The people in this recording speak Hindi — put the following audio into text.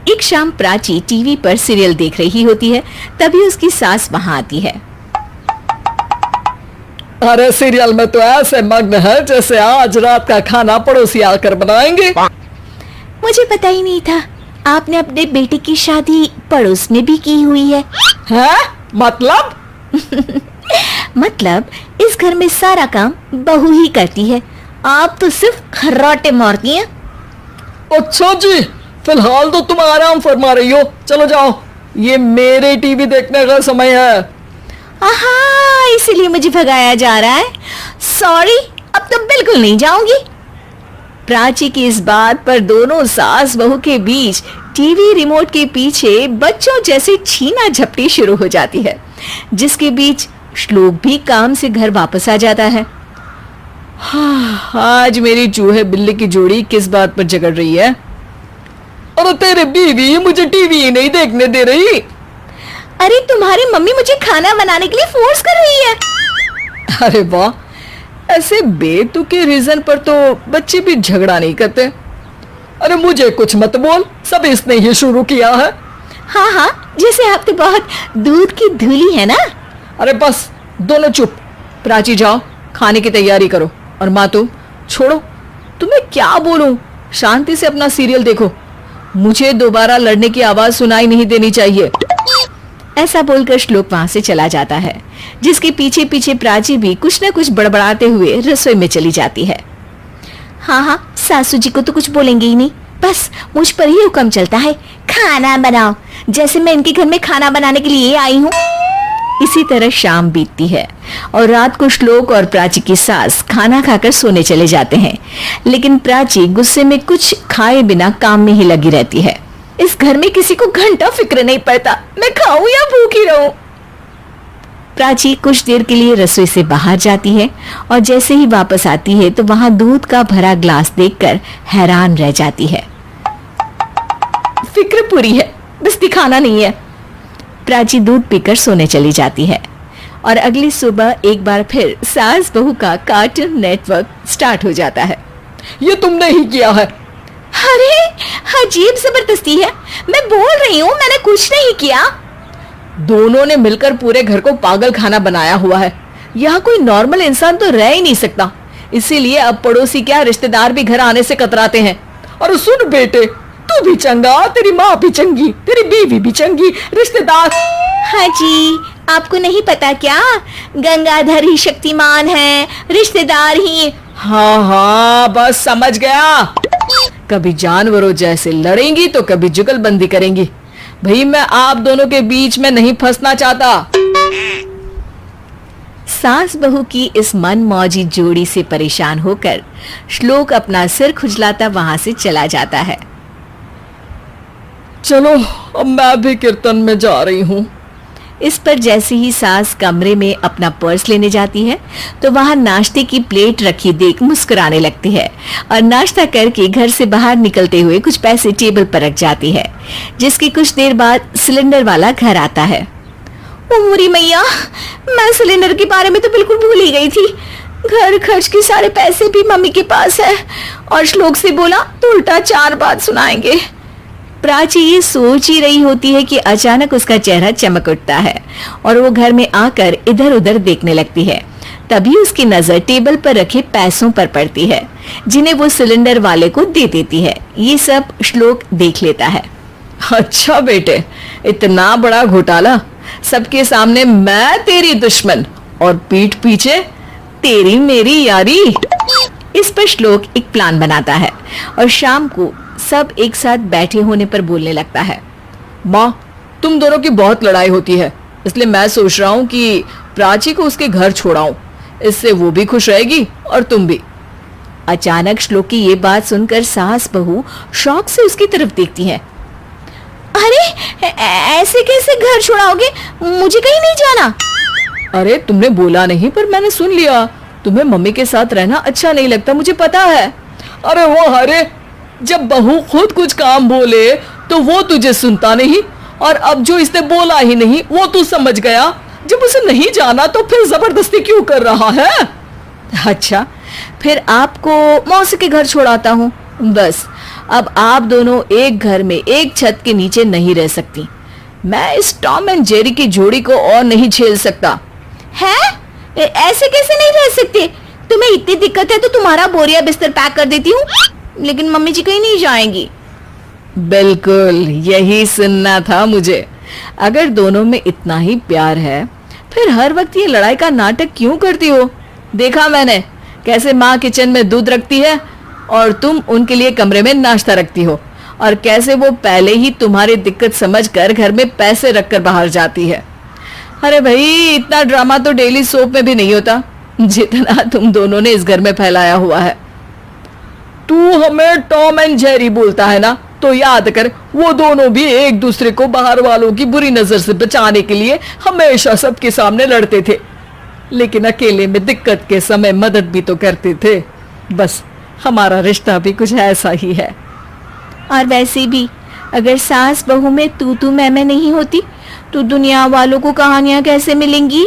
एक शाम प्राची टीवी पर सीरियल देख रही होती है। तभी उसकी सास वहां आती है। अरे सीरियल में तो ऐसे मग्न है जैसे आज रात का खाना पड़ोसी आकर बनाएंगे। मुझे पता ही नहीं था आपने अपने बेटे की शादी पड़ोस में भी की हुई है। हैं? मतलब? मतलब इस घर में सारा काम बहू ही करती है, आप तो सिर्फ खर्राटे मारती हैं। अच्छा जी, फिलहाल तो तुम आराम फरमा रही हो, चलो जाओ, ये मेरे टीवी देखने का समय है। आहा, इसीलिए मुझे भगाया जा रहा है। सॉरी, अब तो बिल्कुल नहीं जाऊंगी। प्राची की इस बात पर दोनों सास बहू के बीच टीवी रिमोट के पीछे बच्चों जैसे छीना झपटी शुरू हो जाती है, जिसके बीच श्लोक भी काम से घर वापस आ जाता है। हाँ, आज मेरी चूहे बिल्ली की जोड़ी किस बात पर झगड़ रही है? अरे तेरे बीवी मुझे टीवी ही नहीं देखने दे रही। अरे तुम्हारी मम्मी मुझे खाना बनाने के लिए फोर्स कर रही है। अरे वाह, ऐसे बेतुके रीजन पर तो बच्चे भी झगड़ा नहीं करते। अरे मुझे कुछ मत बोल, सब इसने ही शुरू किया है। हाँ हाँ, जैसे आप तो बहुत दूध की धूली है ना। अरे बस दोनों चुप। प्राची जाओ, खाने की तैयारी करो। और माँ तुम छोड़ो, तुम्हें क्या बोलूं, शांति से अपना सीरियल देखो, मुझे दोबारा लड़ने की आवाज सुनाई नहीं देनी चाहिए। ऐसा बोलकर श्लोक वहां से चला जाता है, जिसके पीछे पीछे प्राची भी कुछ न कुछ बड़बड़ाते हुए रसोई में चली जाती है। हाँ हाँ, सासू जी को तो कुछ बोलेंगे ही नहीं, बस मुझ पर ही हुक्म चलता है, खाना बनाओ, जैसे मैं इनके घर में खाना बनाने के लिए आई हूँ। इसी तरह शाम बीतती है और रात को श्लोक और प्राची की सास खाना खाकर सोने चले जाते हैं, लेकिन प्राची गुस्से में कुछ खाए बिना काम में ही लगी रहती है। इस घर में किसी को घंटा फिक्र नहीं पड़ता, मैं खाऊं या भूखी रहूं। प्राची कुछ देर के लिए रसोई से बाहर जाती है और जैसे ही वापस आती है तो वहां दूध का भरा ग्लास देखकर हैरान रह जाती है। फिक्र पूरी है, बस दिखाना नहीं है। प्राची दूध पीकर सोने चली जाती है और अगली सुबह एक बार फिर सास बहू का कार्टून नेटवर्क स्टार्ट हो जाता है। ये तुमने ही किया है। अरे अजीब जबरदस्ती है, मैं बोल रही हूँ मैंने कुछ नहीं किया। दोनों ने मिलकर पूरे घर को पागल खाना बनाया हुआ है। यहाँ कोई नॉर्मल इंसान तो रह ही नहीं सकता, इसीलिए अब पड़ोसी क्या रिश्तेदार भी घर आने से कतराते हैं। और सुन बेटे, तू भी चंगा, तेरी माँ भी चंगी, तेरी बीवी भी चंगी, रिश्तेदार। हाँ जी, आपको नहीं पता क्या, गंगाधर ही शक्तिमान है, रिश्तेदार ही। हाँ हाँ, बस समझ गया। कभी जानवरों जैसे लड़ेंगी तो कभी जुगलबंदी करेंगी। भाई मैं आप दोनों के बीच में नहीं फंसना चाहता। सास बहू की इस मनमौजी जोड़ी से परेशान होकर श्लोक अपना सिर खुजलाता वहां से चला जाता है। चलो अब मैं भी कीर्तन में जा रही हूँ। इस पर जैसे ही सास कमरे में अपना पर्स लेने जाती है तो वहां नाश्ते की प्लेट रखी देख मुस्कुराने लगती है और नाश्ता करके घर से बाहर निकलते हुए कुछ पैसे टेबल पर रख जाती है, जिसकी कुछ देर बाद सिलेंडर वाला घर आता है। ओ मुरी मैया, मैं सिलेंडर के बारे में तो बिल्कुल भूल ही गई थी। घर खर्च के सारे पैसे भी मम्मी के पास है और श्लोक से बोला तो उल्टा 4 बात सुनाएंगे। प्राची ये सोच ही रही होती है कि अचानक उसका चेहरा चमक उठता है और वो घर में आकर इधर उधर देखने लगती है। तभी उसकी नजर टेबल पर रखे पैसों पर पड़ती है, जिन्हें वो सिलेंडर वाले को दे देती है। ये सब श्लोक देख लेता है। अच्छा बेटे, इतना बड़ा घोटाला, सबके सामने मैं तेरी दुश्मन और पीठ पीछे तेरी मेरी यारी। इस पर श्लोक एक प्लान बनाता है और शाम को सब एक साथ बैठे होने पर बोलने लगता है। माँ, तुम दोनों की बहुत लड़ाई होती है, इसलिए मैं सोच रहा हूँ कि प्राची को उसके घर छोड़ाऊं, इससे वो भी खुश रहेगी और तुम भी। अचानक श्लोक की ये बात सुनकर सास बहू शौक से उसकी तरफ देखती है। अरे ऐसे कैसे घर छोड़ाओगे, मुझे कहीं नहीं जाना। अरे तुमने बोला नहीं पर मैंने सुन लिया, तुम्हें मम्मी के साथ रहना अच्छा नहीं लगता, मुझे पता है। अरे वो अरे जब बहू खुद कुछ काम बोले तो वो तुझे सुनता नहीं, और अब जो इसने बोला ही नहीं वो तू समझ गया। जब उसे नहीं जाना तो फिर जबरदस्ती क्यों कर रहा है? अच्छा, फिर आपको मौसी के घर छोड़ाता हूँ, बस अब आप दोनों एक घर में एक छत के नीचे नहीं रह सकती। मैं इस टॉम एंड जेरी की जोड़ी को और नहीं झेल सकता। है? ऐसे कैसे नहीं रह सकते? तुम्हें इतनी दिक्कत है तो तुम्हारा बोरिया बिस्तर पैक कर देती हूँ, लेकिन मम्मी जी कहीं नहीं जाएंगी। बिल्कुल यही सुनना था मुझे। अगर दोनों में इतना ही प्यार है फिर हर वक्त ये लड़ाई का नाटक क्यों करती हो? देखा मैंने कैसे माँ किचन में दूध रखती है और तुम उनके लिए कमरे में नाश्ता रखती हो, और कैसे वो पहले ही तुम्हारी दिक्कत समझकर घर में पैसे रखकर बाहर जाती है। अरे भाई, इतना ड्रामा तो डेली सोप में भी नहीं होता जितना तुम दोनों ने इस घर में फैलाया हुआ है। तू हमें टॉम एंड जेरी बोलता है ना, तो याद कर वो दोनों भी एक दूसरे को बाहर वालों की बुरी नजर से बचाने के लिए हमेशा सबके सामने लड़ते थे, लेकिन अकेले में दिक्कत के समय मदद भी तो करते थे। बस हमारा रिश्ता भी कुछ ऐसा ही है। और वैसे भी अगर सास बहू में तू मैं नहीं होती तो दुनिया वालों को कहानियां कैसे मिलेंगी?